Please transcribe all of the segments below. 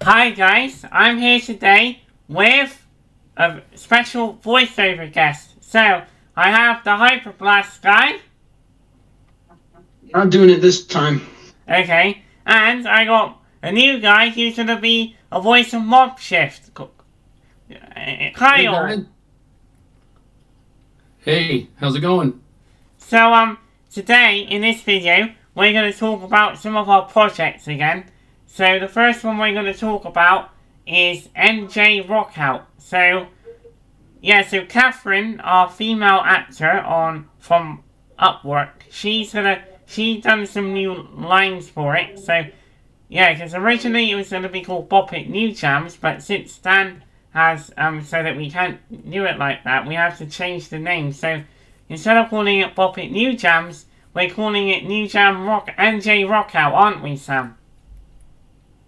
Hi guys, I'm here today with a special voiceover guest. So, I have the Hyper Blast guy. Not doing it this time. Okay, and I got a new guy who's gonna be a voice of Mob Shift. Hey Kyle. guys. Hey, how's it going? So, today in this video, we're gonna talk about some of our projects again. So, the first one we're gonna talk about is NJ Rockout. So Catherine, our female actor from Upwork, she's done some new lines for it. So, yeah, because originally it was gonna be called Bop It New Jams, but since Stan has so that we can't do it like that, we have to change the name. So instead of calling it Bop It New Jams, we're calling it New Jam Rock NJ Rockout, aren't we, Sam?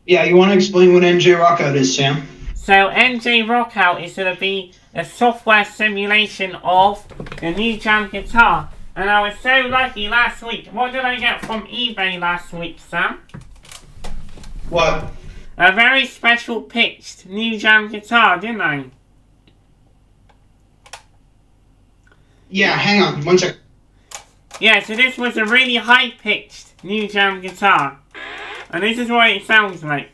Yeah, you want to explain what NJ Rockout is, Sam? So NJ Rockout is going to be a software simulation of the New Jam guitar. And I was so lucky last week. What did I get from eBay last week, Sam? What? A very special pitched New Jam guitar, didn't I? Yeah, hang on, one sec. Yeah, so this was a really high pitched New Jam guitar. And this is what it sounds like.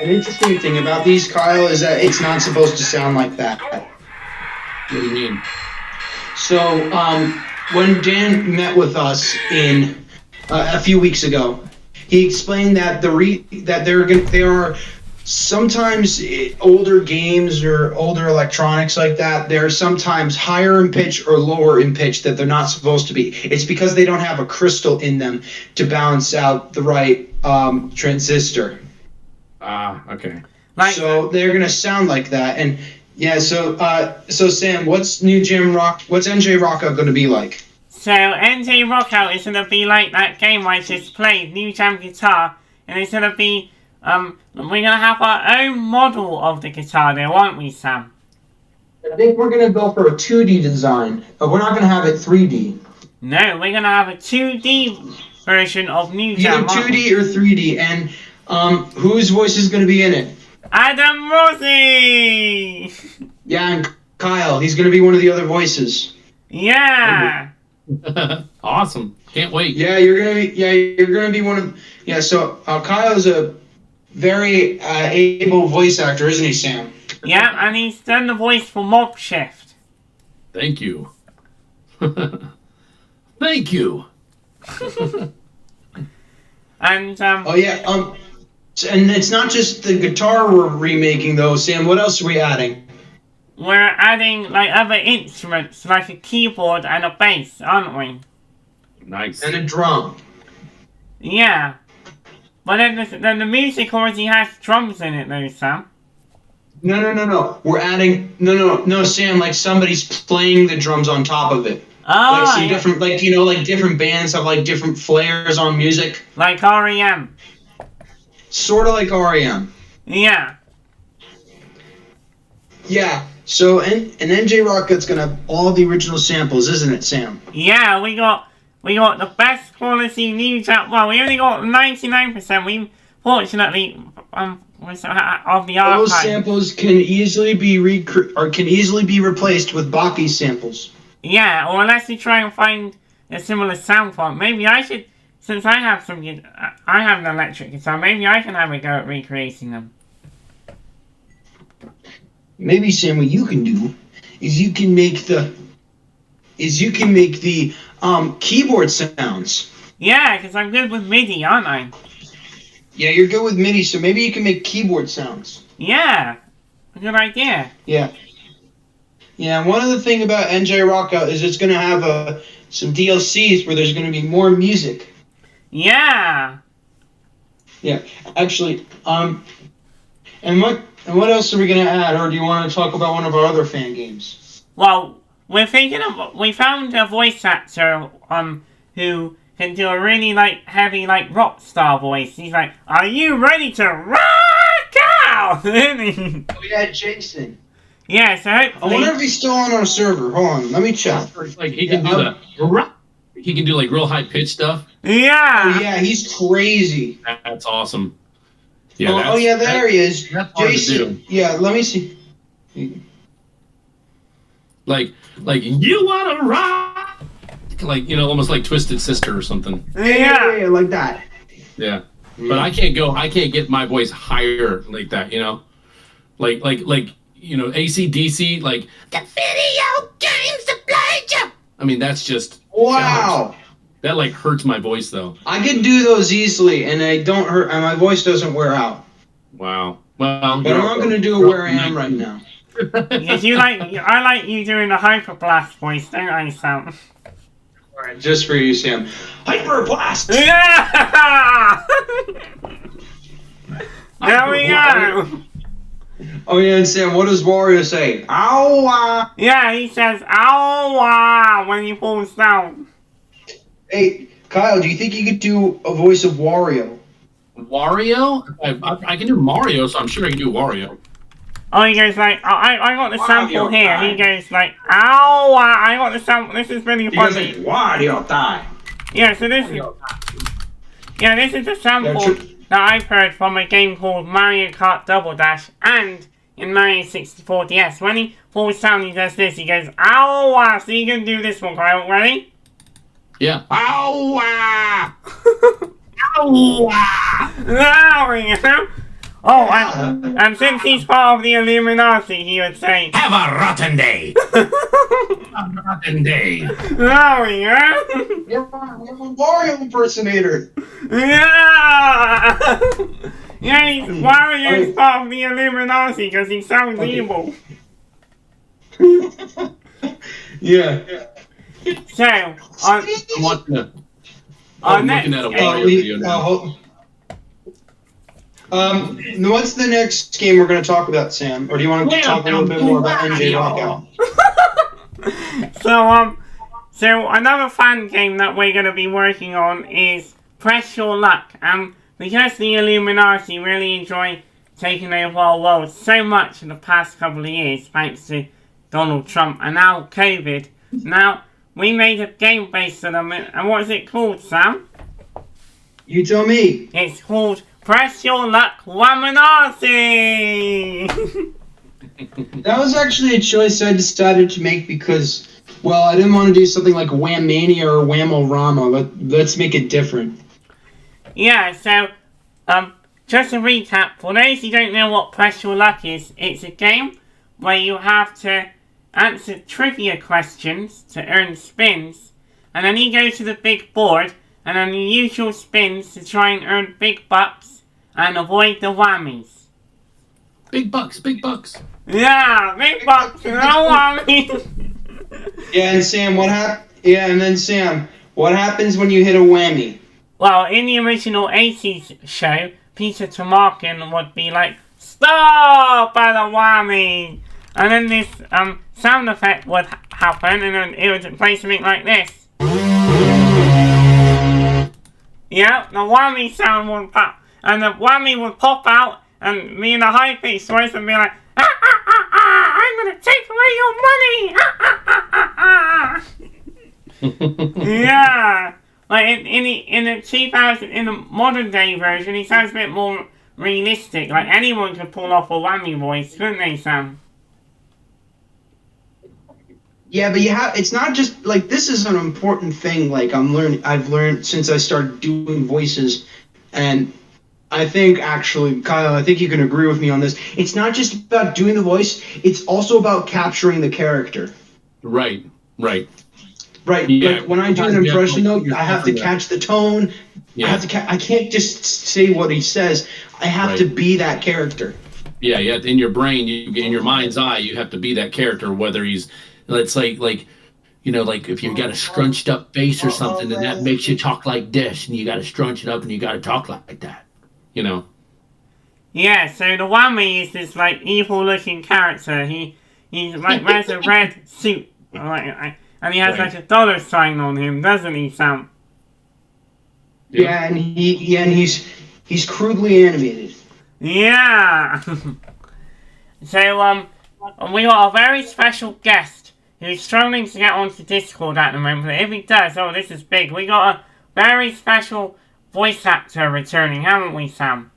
An interesting thing about these, Kyle, is that it's not supposed to sound like that. What do you mean? So, when Dan met with us in a few weeks ago, he explained that there are sometimes older games or older electronics like that. They're sometimes higher in pitch or lower in pitch that they're not supposed to be. It's because they don't have a crystal in them to balance out the right transistor. Okay. So they're gonna sound like that, and yeah. So Sam, what's NJ Rockout gonna be like? So NJ Rockout is gonna be like that game I just played, New Jam Guitar, and it's gonna be we're gonna have our own model of the guitar there, aren't we, Sam? I think we're gonna go for a 2D design, but we're not gonna have it 3D. No, we're gonna have a 2D version of New Jam. Either 2D or 3D, and whose voice is gonna be in it? Adam Rossi! Yeah, and Kyle, he's gonna be one of the other voices. Yeah! Awesome. Can't wait. Yeah, you're gonna be one of. Yeah, so Kyle's a very able voice actor, isn't he, Sam? Yeah, and he's done the voice for Mob Shift. Thank you. Thank you. And Oh yeah, and it's not just the guitar we're remaking though, Sam. What else are we adding? we're adding like other instruments, like a keyboard and a bass, aren't we? Nice. And a drum. Yeah. But then the music already has drums in it though, Sam. No. We're adding no, Sam. Like somebody's playing the drums on top of it. Oh, Like some yeah. different, like different bands have like different flares on music. Like REM. Sort of like REM. Yeah. Yeah. So and NJ Rocket's gonna have all the original samples, isn't it, Sam? Yeah, we got the best quality New Jam. Well, we only got 99%. We fortunately of the archive. Those samples can easily be replaced with Baki's samples. Yeah, or unless we try and find a similar sound font. Maybe I should, since I have I have an electric guitar. Maybe I can have a go at recreating them. Maybe, Sam, what you can do is you can make the keyboard sounds. Yeah, because I'm good with MIDI, aren't I? Yeah, you're good with MIDI, so maybe you can make keyboard sounds. Yeah, good idea. Yeah. Yeah, and one other thing about NJ Rockout is it's going to have some DLCs where there's going to be more music. Yeah. Yeah, actually, and what else are we going to add, or do you want to talk about one of our other fan games? Well, we found a voice actor who can do a really heavy rock star voice. He's like, "Are you ready to rock out?" Oh yeah, Jason. Yeah, so I hopefully... wonder if he's still on our server. Hold on, let me check. Like he can do he can do like real high pitch stuff. Yeah! Oh yeah, he's crazy. That's awesome. Yeah. Oh yeah, there he is. That's hard to Jason. do. Yeah, let me see. Like you wanna rock? Like almost like Twisted Sister or something. Yeah! like that. Yeah. But I can't get my voice higher like that. Like AC/DC, like the video games to play you. I mean, that's just Wow. that like hurts my voice though. I can do those easily, and I don't hurt, and my voice doesn't wear out. Wow. Well, But I'm not gonna do it where I am right now. Because I like you doing the hyperblast voice, don't I, Sam? Alright, just for you, Sam. Hyperblast! Yeah! There we go! Oh yeah, and Sam, what does Wario say? Ow! Yeah, he says, ow, when he falls down. Hey, Kyle, do you think you could do a voice of Wario? Wario? I can do Mario, so I'm sure I can do Wario. Oh, he goes like, I got the sample here. time. He goes like, ow, I got the sample. This is really He goes funny. like, Wario time. Yeah, so this is a sample that I've heard from a game called Mario Kart Double Dash and in Mario 64 DS. When he falls down, he does this. He goes, ow, so you can do this one, Kyle. Ready? Yeah. Ow! Ow! There we go. Oh, and since he's part of the Illuminati, he would say, Have a rotten day. A rotten day. there we go. You're a Wario impersonator. Yeah! Yeah, Wario's part of the Illuminati because he sounds evil. Yeah. So, I'm looking at a Wario video now. What's the next game we're going to talk about, Sam? Or do you want to talk a little bit more about NJ Lockout? So another fan game that we're going to be working on is Press Your Luck. Because the Illuminati really enjoy taking over our world so much in the past couple of years, thanks to Donald Trump and now COVID, now we made a game based on them. And what is it called, Sam? You tell me. It's called Press Your Luck Wamanasi! That was actually a choice I decided to make because, well, I didn't want to do something like Whammania or Whamorama. Let's make it different. Yeah, so, just to recap, for those who don't know what Press Your Luck is, it's a game where you have to answer trivia questions to earn spins, and then you go to the big board, and then you use your spins to try and earn big bucks and avoid the whammies. Big bucks, big bucks. Yeah, big bucks, no whammies. Yeah, and Sam, what happens when you hit a whammy? Well, in the original 80s show, Peter Tomarkin would be like, stop at a whammy! And then this sound effect would happen, and then it would play something like this. Yeah, the whammy sound would pop, and the whammy would pop out, and me in a high-pitched voice would be like, I'm gonna take away your money! Yeah! Like in the modern day version, he sounds a bit more realistic. Like anyone could pull off a whammy voice, couldn't they, Sam? Yeah, but it's not just like this is an important thing. Like I've learned since I started doing voices, and I think actually, Kyle, I think you can agree with me on this. It's not just about doing the voice; it's also about capturing the character. Right. Right, Yeah. like when I do an impression, though, I have to catch the tone. Yeah. I can't just say what he says. I have to be that character. Yeah, in your brain, in your mind's eye, you have to be that character. Whether he's, let's say, like if you got a scrunched up face or something, and that makes you talk like this, and you got to scrunch it up, and you got to talk like that. Yeah. So the whammy is this like evil looking character. He like wears a red suit, and he has like a dollar sign on him, doesn't he, Sam? Yeah, and he's crudely animated. Yeah. So And we got a very special guest who's struggling to get onto Discord at the moment. But if he does, oh, this is big. We got a very special voice actor returning, haven't we, Sam?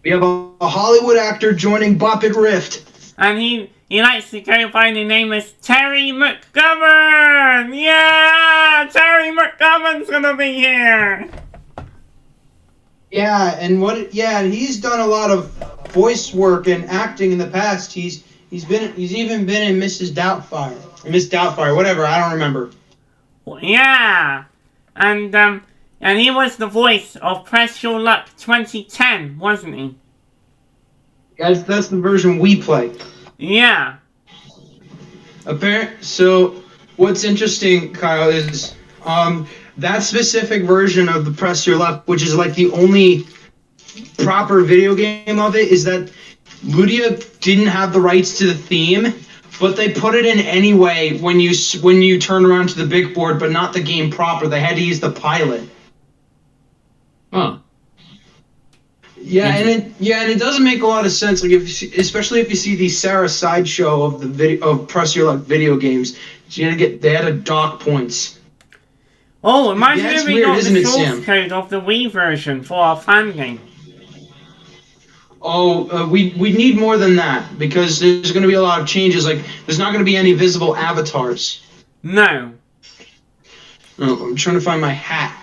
We have a Hollywood actor joining Bop It Rift. And he likes to go by the name as Terry McGovern! Yeah! Terry McGovern's gonna be here! Yeah, and he's done a lot of voice work and acting in the past. He's even been in Mrs. Doubtfire. Or Miss Doubtfire, whatever, I don't remember. Yeah! And he was the voice of Press Your Luck 2010, wasn't he? That's the version we play. Yeah. So what's interesting, Kyle, is that specific version of the Press Your Luck, which is like the only proper video game of it, is that Ludia didn't have the rights to the theme, but they put it in anyway when you turn around to the big board, but not the game proper. They had to use the pilot. Huh. Yeah, and it doesn't make a lot of sense. Like especially if you see the Sarah sideshow of of Press Your Luck video games, they had to dock points. Oh, imagine Yeah, if we weird, got isn't the it, source Sam? code of the Wii version for our fan game. Oh, we need more than that because there's going to be a lot of changes. Like there's not going to be any visible avatars. No. Oh, I'm trying to find my hat.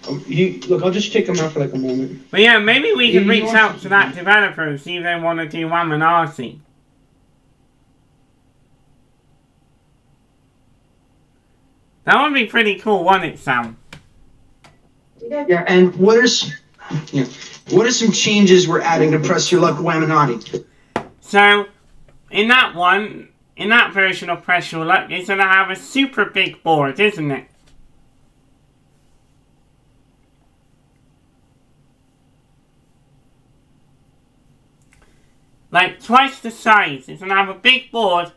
Look, I'll just take them out for like a moment. But yeah, maybe we can reach out to that developer and see if they want to do Wamanasi. That would be pretty cool, wouldn't it, Sam? Yeah, and what are some changes we're adding to Press Your Luck Wamanati? So, in that version of Press Your Luck, it's going to have a super big board, isn't it? Like, twice the size. It's going to have a big board,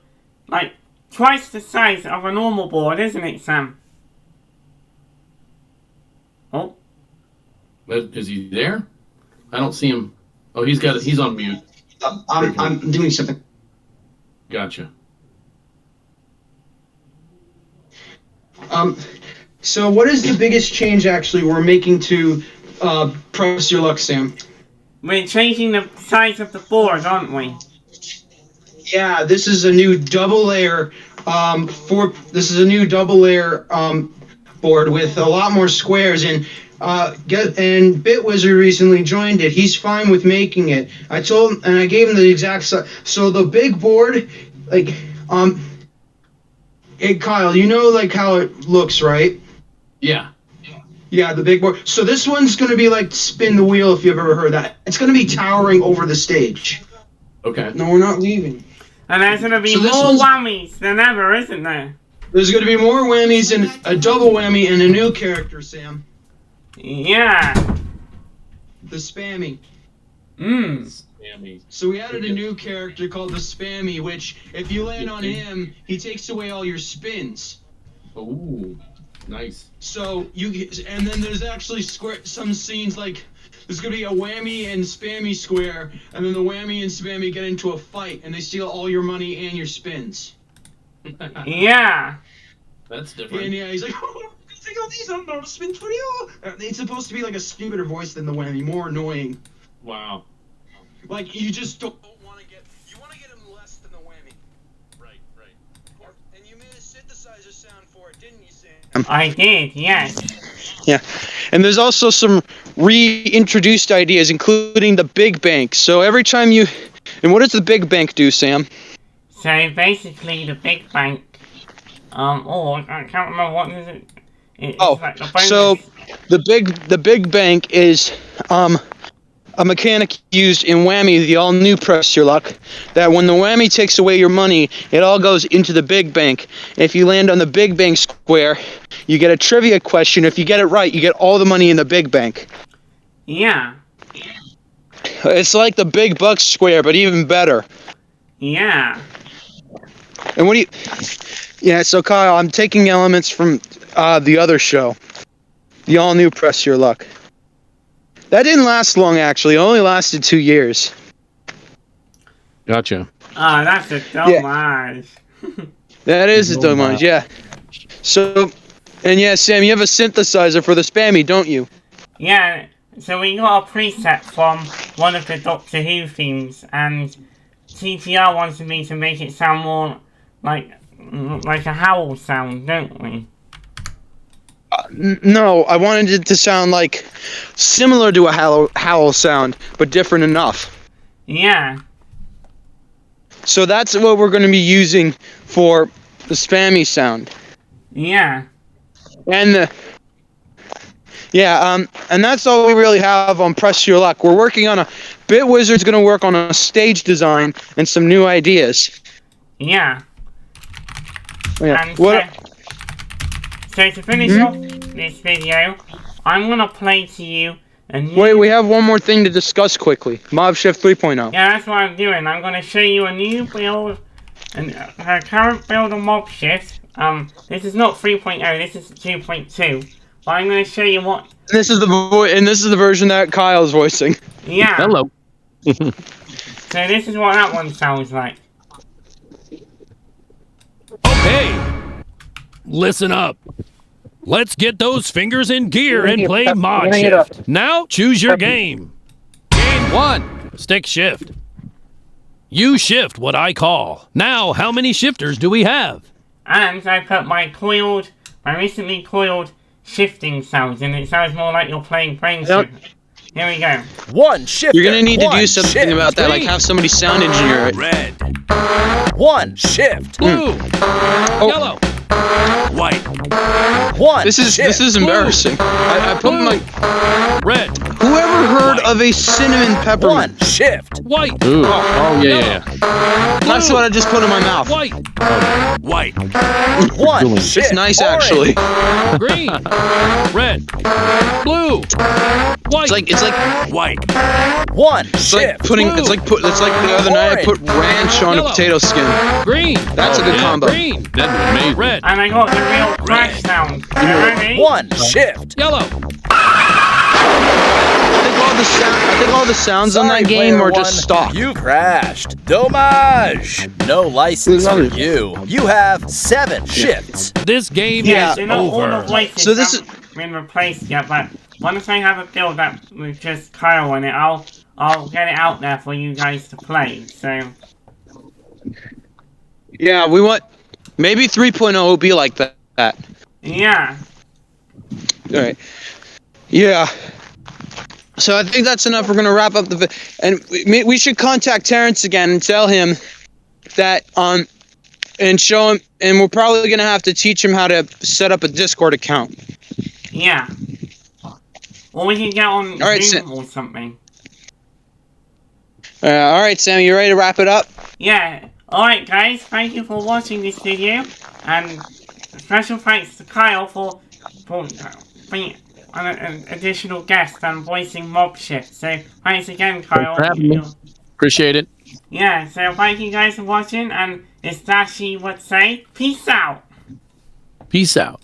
like, twice the size of a normal board, isn't it, Sam? Oh. Is he there? I don't see him. Oh, he's on mute. I'm doing something. Gotcha. So what is the biggest change actually we're making to Press Your Luck, Sam? We're changing the size of the board, aren't we? Yeah, this is a new double layer board with a lot more squares and Bitwizard recently joined it. He's fine with making it. I gave him the exact size. So the big board, like hey Kyle, you know like how it looks, right? Yeah. Yeah, the big board. So this one's gonna be like spin the wheel if you've ever heard that. It's gonna be towering over the stage. Okay. No, we're not leaving. And there's going to be more whammies than ever, isn't there? There's going to be more whammies and a double whammy and a new character, Sam. Yeah. The Spammy. Spammy. So we added a new character called the Spammy, which, if you land on him, he takes away all your spins. Ooh, nice. So and then there's actually some scenes like there's gonna be a whammy and spammy square, and then the whammy and spammy get into a fight, and they steal all your money and your spins. Yeah. That's different. And yeah, he's like, oh, take all these, I'm not a spin for you. It's supposed to be like a stupider voice than the whammy, more annoying. Wow. Like you just don't want to get him less than the whammy. Right. And you made a synthesizer sound for it, didn't you, Sam? I did, yes. Yeah, and there's also some reintroduced ideas, including the big bank. So every time and what does the big bank do, Sam? So basically, the big bank. I can't remember what is it. It's like the bonus. So the big bank is a mechanic used in Whammy, the all-new Press Your Luck, that when the Whammy takes away your money, it all goes into the big bank. If you land on the big bank square, you get a trivia question. If you get it right, you get all the money in the big bank. Yeah. It's like the big bucks square, but even better. Yeah. And what do you... Yeah, so Kyle, I'm taking elements from the other show. The all-new Press Your Luck. That didn't last long, actually. It only lasted 2 years. Gotcha. Oh, that's a homage. That is a homage, yeah. So, and yeah, Sam, you have a synthesizer for the spammy, don't you? Yeah, so we got a preset from one of the Doctor Who themes, and TTR wanted me to make it sound more like a howl sound, don't we? No, I wanted it to sound like similar to a howl sound, but different enough. Yeah. So that's what we're going to be using for the spammy sound. Yeah. And and that's all we really have on Press Your Luck. We're working on Bitwizard's going to work on a stage design and some new ideas. Yeah. Yeah. And so to finish off this video, I'm gonna play to you a new... Wait, we have one more thing to discuss quickly. Mob Shift 3.0. Yeah, that's what I'm doing. I'm gonna show you a new build, her current build of Mob Shift. This is not 3.0, this is 2.2. But I'm gonna show you what... This is the version that Kyle's voicing. Yeah. Hello. So this is what that one sounds like. Okay, listen up. Let's get those fingers in gear and play Mod Shift. Now, choose your game. Game 1, stick shift. You shift what I call. Now, how many shifters do we have? And I put my recently coiled shifting sounds in. It sounds more like you're playing Brain Shift. Here we go. One shifter. You're gonna need to do something about that, like have somebody sound engineer it. Red. One shift. Blue. Yellow. White. One. This is embarrassing. I put my... Red. Whoever heard of a cinnamon peppermint? One shift. White. Ooh. Oh, yeah. That's what I just put in my mouth. White. White. One shift. It's nice, Orange. actually. Green. Red. Blue. White. It's like white. One it's like shift. putting it's like the other night I put ranch on a Yellow. potato skin. Green. That's a good combo. Green. That'd be amazing. Red. And I got the real crash sound. You ready? One shift. Yellow. I think all the sounds on that game are just stock. You crashed. Domage. No license for you. You have 7 shifts. This game Yeah, is they're not all the over. voices So this haven't been replaced yet, but once I have a build that with just Kyle on it, I'll get it out there for you guys to play. So Yeah, we want maybe 3.0 will be like that. yeah, All right. Yeah. So I think that's enough. We're gonna wrap up and we should contact Terrence again and tell him that and show him, and we're probably gonna have to teach him how to set up a Discord account. yeah. Or we can get on All right, Zoom or something. All right, Sam, you ready to wrap it up? Yeah. Alright guys, thank you for watching this video, and special thanks to Kyle for being an additional guest and voicing Mob Shift. So thanks again, Kyle. for having me. Appreciate it. Yeah, so thank you guys for watching, and as Dashi would say, peace out! Peace out.